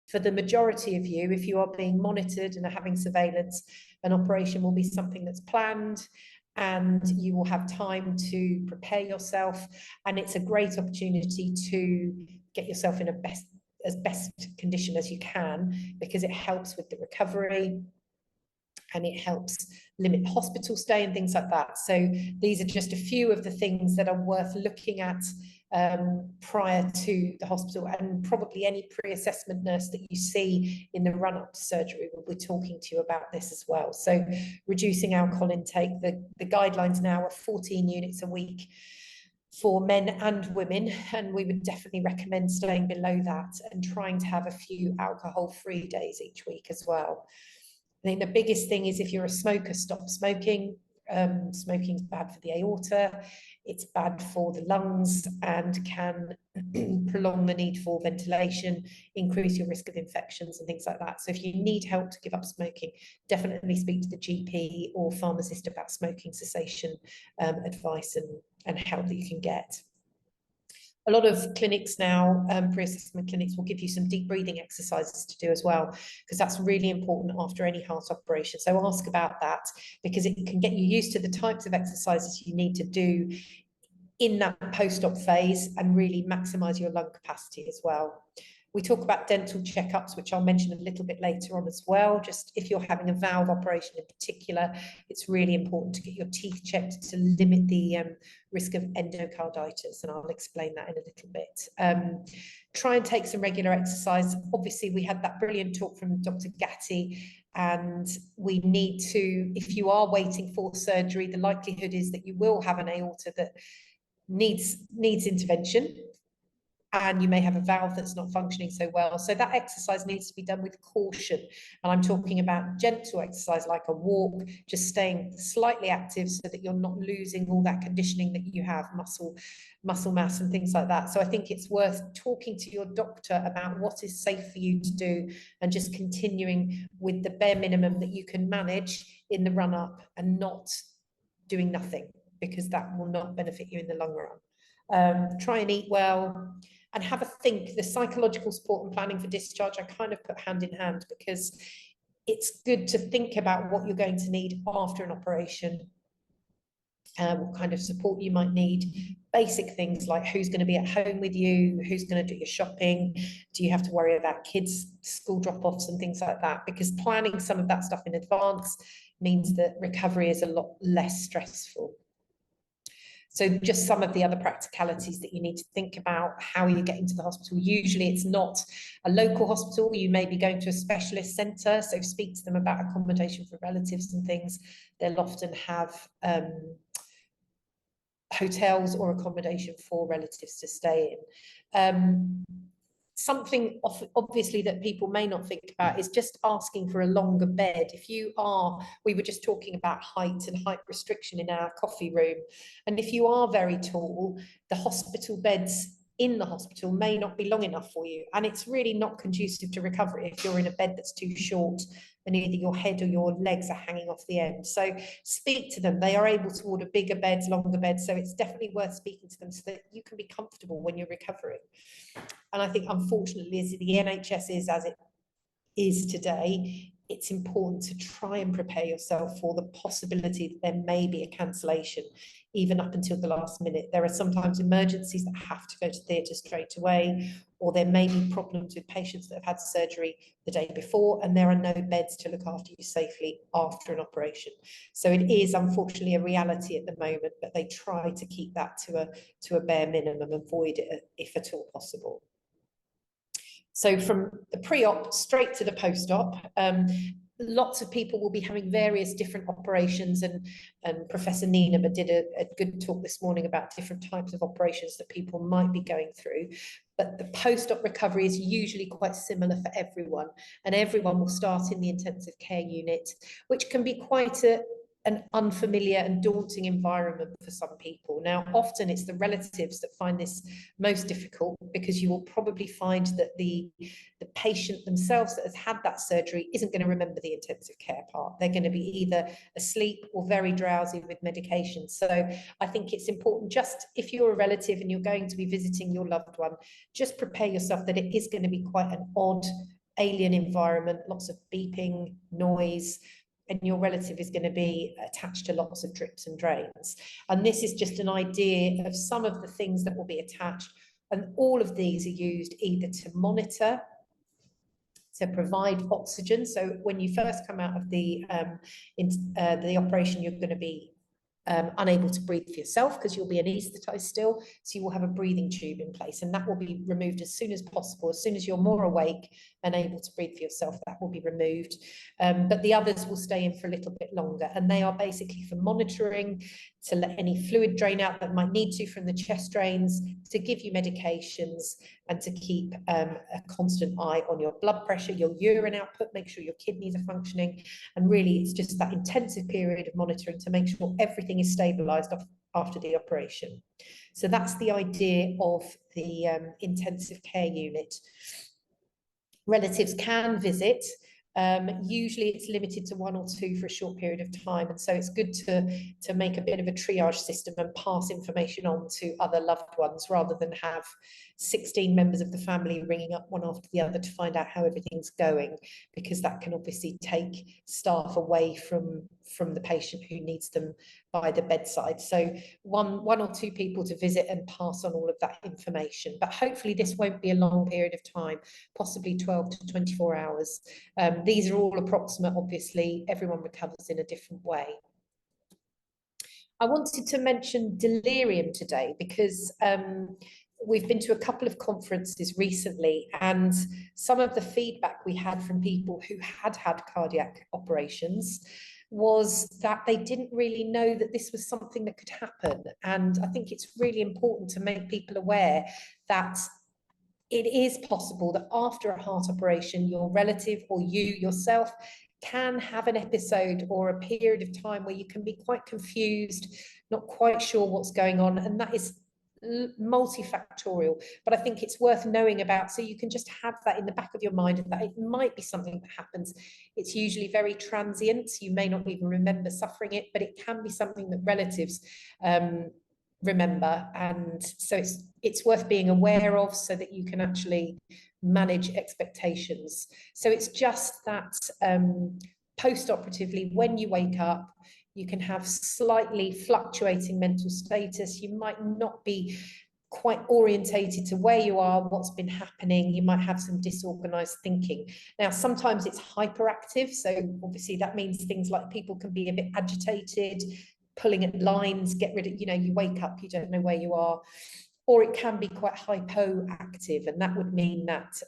for the majority of you, if you are being monitored and are having surveillance, an operation will be something that's planned, and you will have time to prepare yourself, and it's a great opportunity to get yourself in as best condition as you can, because it helps with the recovery and it helps limit hospital stay and things like that. So these are just a few of the things that are worth looking at prior to the hospital, and probably any pre-assessment nurse that you see in the run-up to surgery will be talking to you about this as well. So reducing alcohol intake, the guidelines now are 14 units a week for men and women, and we would definitely recommend staying below that and trying to have a few alcohol-free days each week as well. I think the biggest thing is, if you're a smoker, stop smoking. Smoking is bad for the aorta, it's bad for the lungs, and can prolong the need for ventilation, increase your risk of infections and things like that. So if you need help to give up smoking, definitely speak to the GP or pharmacist about smoking cessation advice and help that you can get. A lot of clinics now, pre-assessment clinics, will give you some deep breathing exercises to do as well, because that's really important after any heart operation. So ask about that, because it can get you used to the types of exercises you need to do in that post-op phase and really maximise your lung capacity as well. We talk about dental checkups, which I'll mention a little bit later on as well. Just if you're having a valve operation in particular, it's really important to get your teeth checked to limit the risk of endocarditis, and I'll explain that in a little bit. Try and take some regular exercise. Obviously, we had that brilliant talk from Dr. Gatti, and we need to, if you are waiting for surgery, the likelihood is that you will have an aorta that needs intervention, and you may have a valve that's not functioning so well. So that exercise needs to be done with caution. And I'm talking about gentle exercise like a walk, just staying slightly active so that you're not losing all that conditioning that you have, muscle mass and things like that. So I think it's worth talking to your doctor about what is safe for you to do, and just continuing with the bare minimum that you can manage in the run up, and not doing nothing, because that will not benefit you in the long run. Try and eat well, and have a think. The psychological support and planning for discharge, I kind of put hand in hand, because it's good to think about what you're going to need after an operation, what kind of support you might need, basic things like who's going to be at home with you, who's going to do your shopping, do you have to worry about kids' school drop-offs and things like that, because planning some of that stuff in advance means that recovery is a lot less stressful. So just some of the other practicalities that you need to think about: how are you getting to the hospital? Usually it's not a local hospital. You may be going to a specialist centre, so speak to them about accommodation for relatives and things. They'll often have hotels or accommodation for relatives to stay in. Something obviously that people may not think about is just asking for a longer bed. If you are, we were just talking about height and height restriction in our coffee room, and if you are very tall, the hospital beds in the hospital may not be long enough for you, and it's really not conducive to recovery if you're in a bed that's too short and either your head or your legs are hanging off the end. So speak to them. They are able to order bigger beds, longer beds, so it's definitely worth speaking to them so that you can be comfortable when you're recovering. And I think, unfortunately, as the NHS is as it is today, it's important to try and prepare yourself for the possibility that there may be a cancellation, even up until the last minute. There are sometimes emergencies that have to go to theatre straight away, or there may be problems with patients that have had surgery the day before, and there are no beds to look after you safely after an operation. So it is unfortunately a reality at the moment, but they try to keep that to a bare minimum, avoid it if at all possible. So from the pre-op straight to the post-op, lots of people will be having various different operations, and Professor Nina did a good talk this morning about different types of operations that people might be going through. But the post-op recovery is usually quite similar for everyone, and everyone will start in the intensive care unit, which can be quite an unfamiliar and daunting environment for some people. Now, often it's the relatives that find this most difficult, because you will probably find that the patient themselves that has had that surgery isn't going to remember the intensive care part. They're going to be either asleep or very drowsy with medication. So I think it's important, just if you're a relative and you're going to be visiting your loved one, just prepare yourself that it is going to be quite an odd alien environment, lots of beeping, noise, and your relative is going to be attached to lots of drips and drains. And this is just an idea of some of the things that will be attached. And all of these are used either to monitor, to provide oxygen. So when you first come out of the operation, you're going to be unable to breathe for yourself because you'll be anaesthetized still. So you will have a breathing tube in place, and that will be removed as soon as possible. As soon as you're more awake and able to breathe for yourself, that will be removed. But the others will stay in for a little bit longer, and they are basically for monitoring, to let any fluid drain out that might need to from the chest drains, to give you medications, and to keep a constant eye on your blood pressure, your urine output, make sure your kidneys are functioning. And really, it's just that intensive period of monitoring to make sure everything is stabilized after the operation. So that's the idea of the intensive care unit. Relatives can visit. Usually it's limited to 1 or 2 for a short period of time, and so it's good to make a bit of a triage system and pass information on to other loved ones, rather than have 16 members of the family ringing up one after the other to find out how everything's going, because that can obviously take staff away from the patient who needs them by the bedside. So one or 2 people to visit and pass on all of that information. But hopefully this won't be a long period of time, possibly 12 to 24 hours. These are all approximate, obviously. Everyone recovers in a different way. I wanted to mention delirium today because we've been to a couple of conferences recently, and some of the feedback we had from people who had had cardiac operations was that they didn't really know that this was something that could happen. And I think it's really important to make people aware that it is possible that after a heart operation, your relative or you yourself can have an episode or a period of time where you can be quite confused, not quite sure what's going on, and that is multifactorial. But I think it's worth knowing about, so you can just have that in the back of your mind, that it might be something that happens. It's usually very transient. You may not even remember suffering it, but it can be something that relatives remember, and so it's worth being aware of, so that you can actually manage expectations. So it's just that post-operatively, when you wake up, you can have slightly fluctuating mental status. You might not be quite orientated to where you are, what's been happening. You might have some disorganized thinking. Now, sometimes it's hyperactive. So obviously that means things like people can be a bit agitated, pulling at lines, get rid of, you wake up, you don't know where you are. Or it can be quite hypoactive, and that would mean that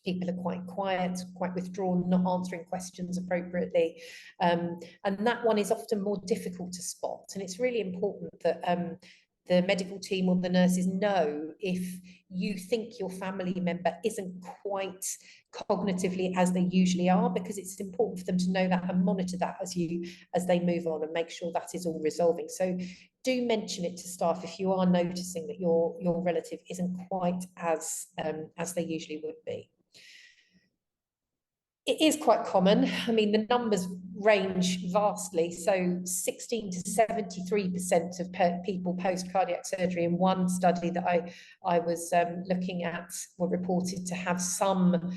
people are quite quiet, quite withdrawn, not answering questions appropriately. And that one is often more difficult to spot. And it's really important that the medical team or the nurses know if you think your family member isn't quite cognitively as they usually are, because it's important for them to know that and monitor that as they move on, and make sure that is all resolving. So do mention it to staff if you are noticing that your relative isn't quite as they usually would be. It is quite common. I mean, the numbers range vastly. So 16 to 73% of people post cardiac surgery in one study that I was looking at were reported to have some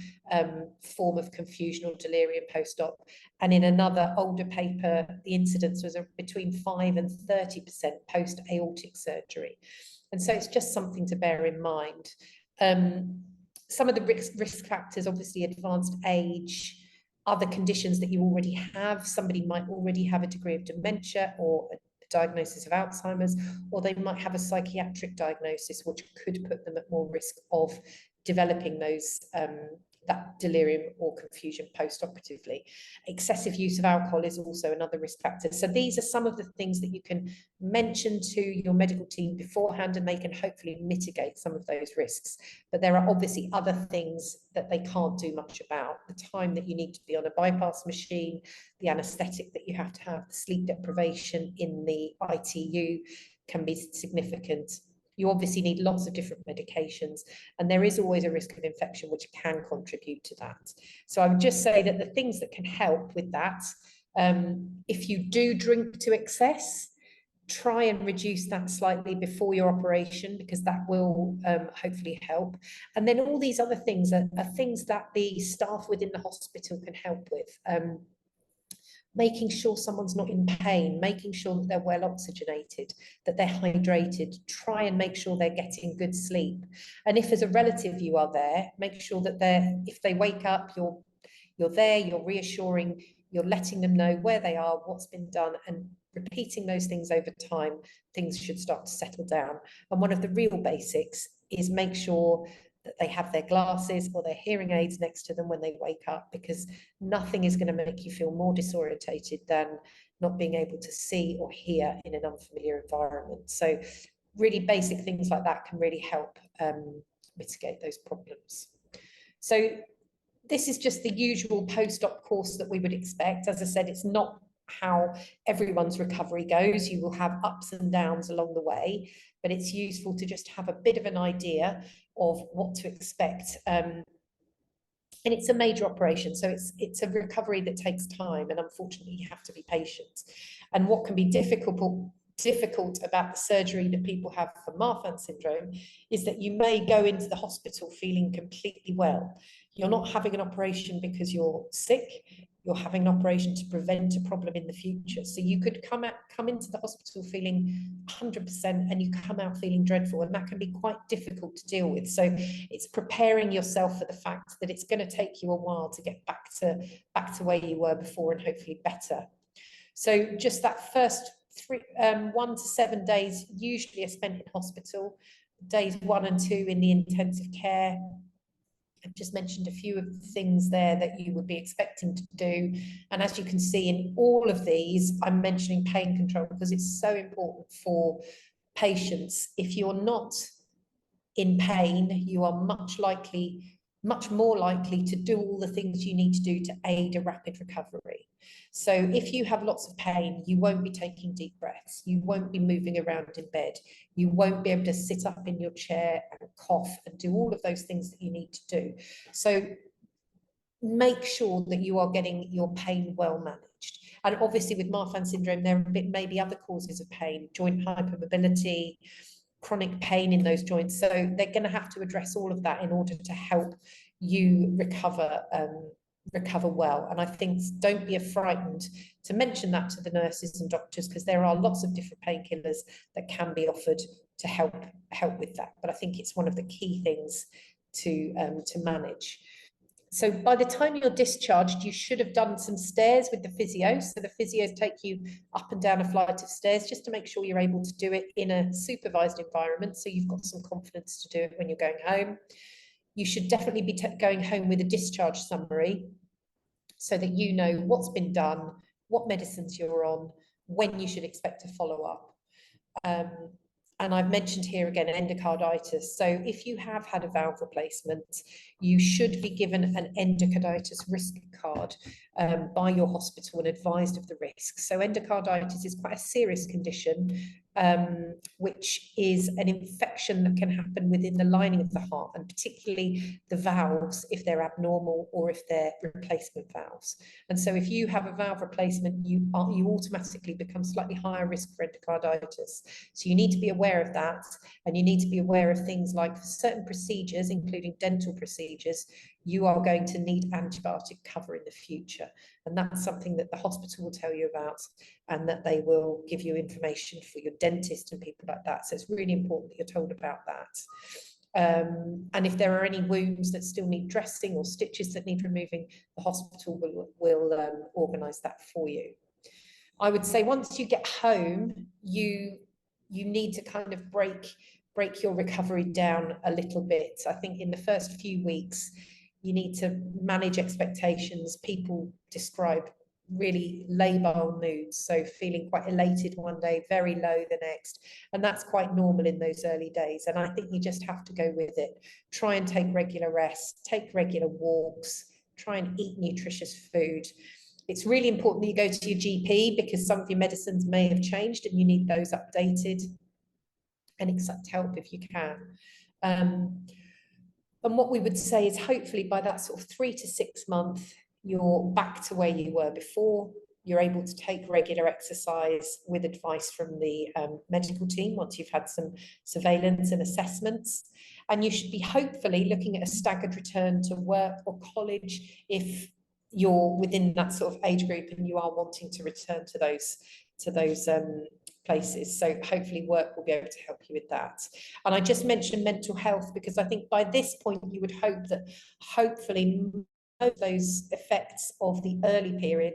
form of confusion or delirium post-op. And in another older paper, the incidence was between 5 and 30% post-aortic surgery. And so it's just something to bear in mind. Some of the risk factors, obviously advanced age, other conditions that you already have. Somebody might already have a degree of dementia or a diagnosis of Alzheimer's, or they might have a psychiatric diagnosis, which could put them at more risk of developing those that delirium or confusion post-operatively. Excessive use of alcohol is also another risk factor. So these are some of the things that you can mention to your medical team beforehand, and they can hopefully mitigate some of those risks. But there are obviously other things that they can't do much about. The time that you need to be on a bypass machine, the anaesthetic that you have to have, the sleep deprivation in the ITU can be significant. You obviously need lots of different medications, and there is always a risk of infection which can contribute to that. So I would just say that the things that can help with that, if you do drink to excess, try and reduce that slightly before your operation, because that will hopefully help. And then all these other things are things that the staff within the hospital can help with. Making sure someone's not in pain, making sure that they're well oxygenated, that they're hydrated, try and make sure they're getting good sleep. And if as a relative you are there, make sure that if they wake up, you're there, you're reassuring, you're letting them know where they are, what's been done, and repeating those things over time, things should start to settle down. And one of the real basics is make sure that they have their glasses or their hearing aids next to them when they wake up, because nothing is going to make you feel more disorientated than not being able to see or hear in an unfamiliar environment. So really basic things like that can really help mitigate those problems. So this is just the usual post-op course that we would expect. As I said, it's not how everyone's recovery goes. You will have ups and downs along the way, but it's useful to just have a bit of an idea of what to expect. And it's a major operation, so it's a recovery that takes time, and unfortunately you have to be patient. And what can be difficult about the surgery that people have for Marfan syndrome is that you may go into the hospital feeling completely well. You're not having an operation because you're sick, you're having an operation to prevent a problem in the future. So you could come into the hospital feeling 100% and you come out feeling dreadful, and that can be quite difficult to deal with. So it's preparing yourself for the fact that it's going to take you a while to get back to where you were before, and hopefully better. So just that first 1 to 7 days usually are spent in hospital, days 1 and 2 in the intensive care. I've just mentioned a few of the things there that you would be expecting to do. And as you can see in all of these, I'm mentioning pain control because it's so important for patients. If you're not in pain, you are much more likely to do all the things you need to do to aid a rapid recovery. So if you have lots of pain, you won't be taking deep breaths, you won't be moving around in bed, you won't be able to sit up in your chair and cough and do all of those things that you need to do. So make sure that you are getting your pain well managed. And obviously with Marfan syndrome, there may be other causes of pain, joint hypermobility, chronic pain in those joints. So they're going to have to address all of that in order to help you recover well. And I think don't be frightened to mention that to the nurses and doctors, because there are lots of different painkillers that can be offered to help with that. But I think it's one of the key things to manage. So by the time you're discharged, you should have done some stairs with the physio. So the physios take you up and down a flight of stairs just to make sure you're able to do it in a supervised environment, so you've got some confidence to do it when you're going home. You should definitely be going home with a discharge summary so that you know what's been done, what medicines you're on, when you should expect to follow up. And I've mentioned here again endocarditis. So if you have had a valve replacement, you should be given an endocarditis risk card by your hospital and advised of the risks. So endocarditis is quite a serious condition, which is an infection that can happen within the lining of the heart, and particularly the valves if they're abnormal or if they're replacement valves. And so if you have a valve replacement, you automatically become slightly higher risk for endocarditis. So you need to be aware of that, and you need to be aware of things like certain procedures, including dental procedures, you are going to need antibiotic cover in the future. And that's something that the hospital will tell you about, and that they will give you information for your dentist and people like that. So it's really important that you're told about that. And if there are any wounds that still need dressing or stitches that need removing, the hospital will organise that for you. I would say once you get home, you need to kind of break your recovery down a little bit. I think in the first few weeks, you need to manage expectations. People describe really labile moods, so feeling quite elated one day, very low the next, and that's quite normal in those early days. And I think you just have to go with it. Try and take regular rest, take regular walks, try and eat nutritious food. It's really important that you go to your GP, because some of your medicines may have changed and you need those updated, and accept help if you can. And what we would say is hopefully by that sort of 3 to 6 months, you're back to where you were before. you're able to take regular exercise with advice from the medical team once you've had some surveillance and assessments. And you should be hopefully looking at a staggered return to work or college if you're within that sort of age group and you are wanting to return to those places. So hopefully work will be able to help you with that. And I just mentioned mental health because I think by this point you would hope that hopefully those effects of the early period,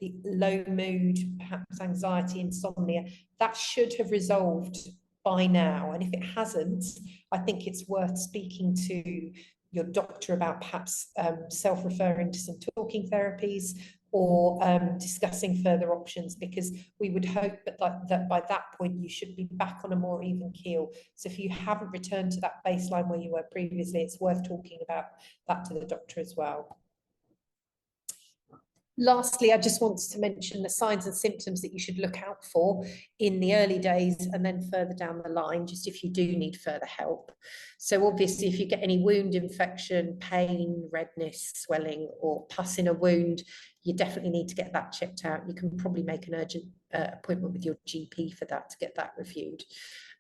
the low mood, perhaps anxiety, insomnia, that should have resolved by now. And if it hasn't, I think it's worth speaking to your doctor about perhaps self-referring to some talking therapies or discussing further options, because we would hope that by that point you should be back on a more even keel. So if you haven't returned to that baseline where you were previously, it's worth talking about that to the doctor as well. Lastly, I just wanted to mention the signs and symptoms that you should look out for in the early days and then further down the line, just if you do need further help. So obviously, if you get any wound infection, pain, redness, swelling, or pus in a wound, you definitely need to get that checked out. You can probably make an urgent appointment with your GP for that to get that reviewed.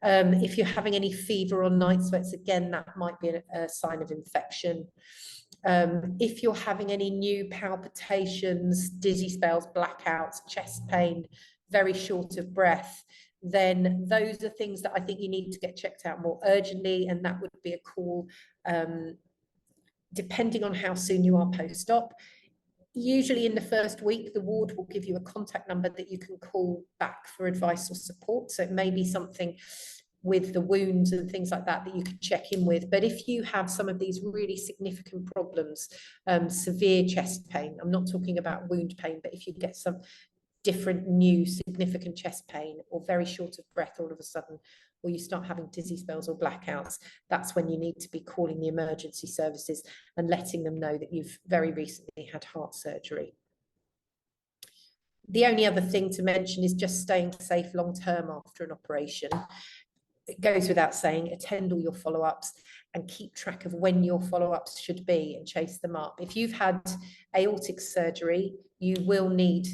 If you're having any fever or night sweats, again, that might be a sign of infection. If you're having any new palpitations, dizzy spells, blackouts, chest pain, very short of breath, then those are things that I think you need to get checked out more urgently, and that would be a call, depending on how soon you are post-op. Usually in the first week, the ward will give you a contact number that you can call back for advice or support. So it may be something with the wounds and things like that you can check in with. But if you have some of these really significant problems, severe chest pain, I'm not talking about wound pain, but if you get some different new significant chest pain or very short of breath all of a sudden, or you start having dizzy spells or blackouts, that's when you need to be calling the emergency services and letting them know that you've very recently had heart surgery. The only other thing to mention is just staying safe long term after an operation. It goes without saying, attend all your follow-ups and keep track of when your follow-ups should be and chase them up. If you've had aortic surgery, you will need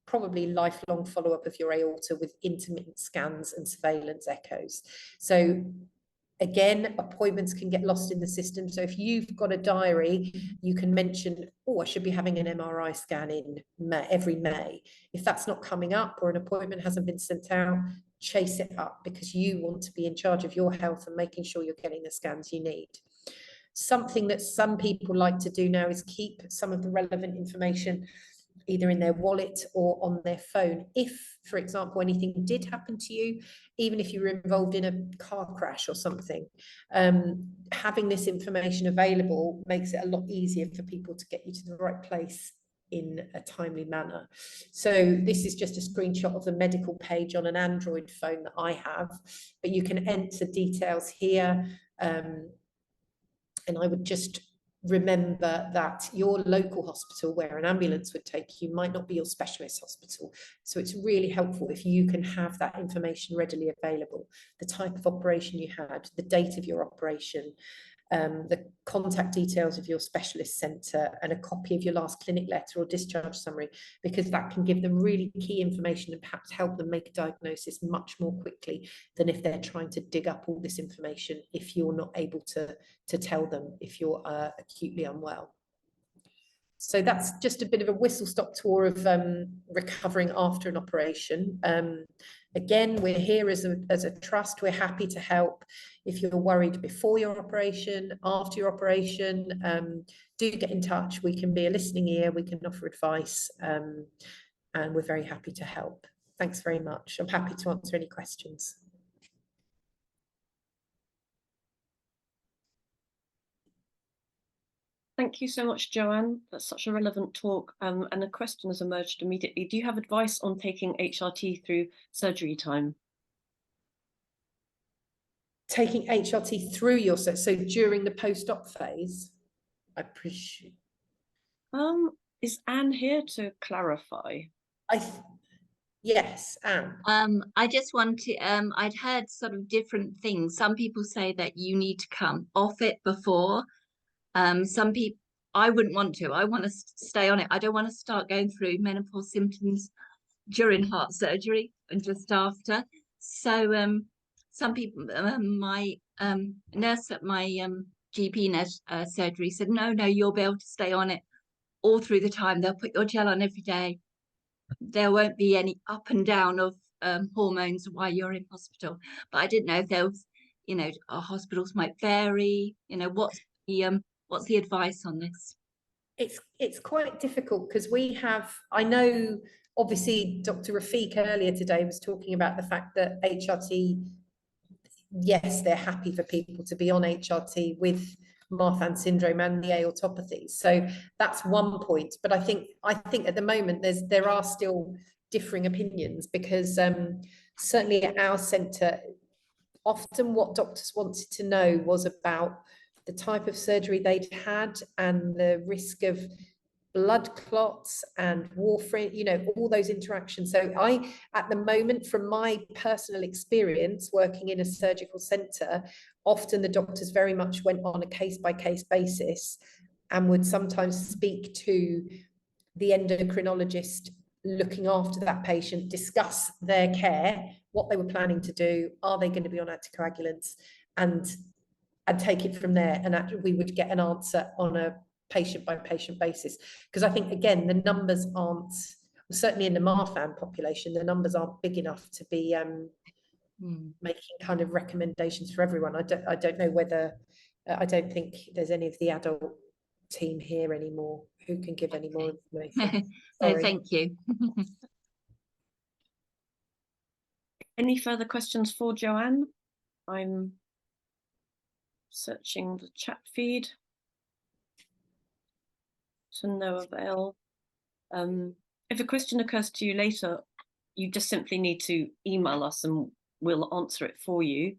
probably lifelong follow-up of your aorta with intermittent scans and surveillance echoes. So again, appointments can get lost in the system. So if you've got a diary, you can mention, oh, I should be having an MRI scan in every May. If that's not coming up or an appointment hasn't been sent out, chase it up, because you want to be in charge of your health and making sure you're getting the scans you need. Something that some people like to do now is keep some of the relevant information either in their wallet or on their phone. If, for example, anything did happen to you, even if you were involved in a car crash or something, having this information available makes it a lot easier for people to get you to the right place in a timely manner. So this is just a screenshot of the medical page on an Android phone that I have, but you can enter details here. And I would just remember that your local hospital where an ambulance would take you might not be your specialist hospital. So it's really helpful if you can have that information readily available, the type of operation you had, the date of your operation, the contact details of your specialist centre, and a copy of your last clinic letter or discharge summary, because that can give them really key information and perhaps help them make a diagnosis much more quickly than if they're trying to dig up all this information if you're not able to tell them if you're acutely unwell. So that's just a bit of a whistle-stop tour of recovering after an operation. Again, we're here as a trust. We're happy to help. If you're worried before your operation, after your operation, do get in touch. We can be a listening ear, we can offer advice, and we're very happy to help. Thanks very much. I'm happy to answer any questions. Thank you so much, Joanne. That's such a relevant talk. And a question has emerged immediately. Do you have advice on taking HRT through surgery time? Taking HRT through your so during the post-op phase, I presume. Is Anne here to clarify? Yes, Anne. I just want to, I'd heard sort of different things. Some people say that you need to come off it before. Some people, I wouldn't want to. I want to stay on it. I don't want to start going through menopause symptoms during heart surgery and just after. So some people, my nurse at my GP surgery said, no, you'll be able to stay on it all through the time. They'll put your gel on every day. There won't be any up and down of hormones while you're in hospital. But I didn't know if there was, you know, our hospitals might vary. You know, what's the advice on this? It's quite difficult because we have, I know, obviously Dr. Rafiq earlier today was talking about the fact that HRT, yes, they're happy for people to be on HRT with Marfan syndrome and the aortopathy. So that's one point. But I think at the moment there are still differing opinions, because certainly at our centre, often what doctors wanted to know was about the type of surgery they'd had and the risk of blood clots and warfarin, you know, all those interactions. So at the moment, from my personal experience working in a surgical centre, often the doctors very much went on a case-by-case basis and would sometimes speak to the endocrinologist looking after that patient, discuss their care, what they were planning to do, are they going to be on anticoagulants, and take it from there. And actually we would get an answer on a patient by patient basis, because I think, again, the numbers aren't, certainly in the Marfan population, the numbers aren't big enough to be making kind of recommendations for everyone. I don't know whether I don't think there's any of the adult team here anymore who can give any more information. No, thank you. Any further questions for Joanne? I'm searching the chat feed. To no avail. If a question occurs to you later, you just simply need to email us and we'll answer it for you.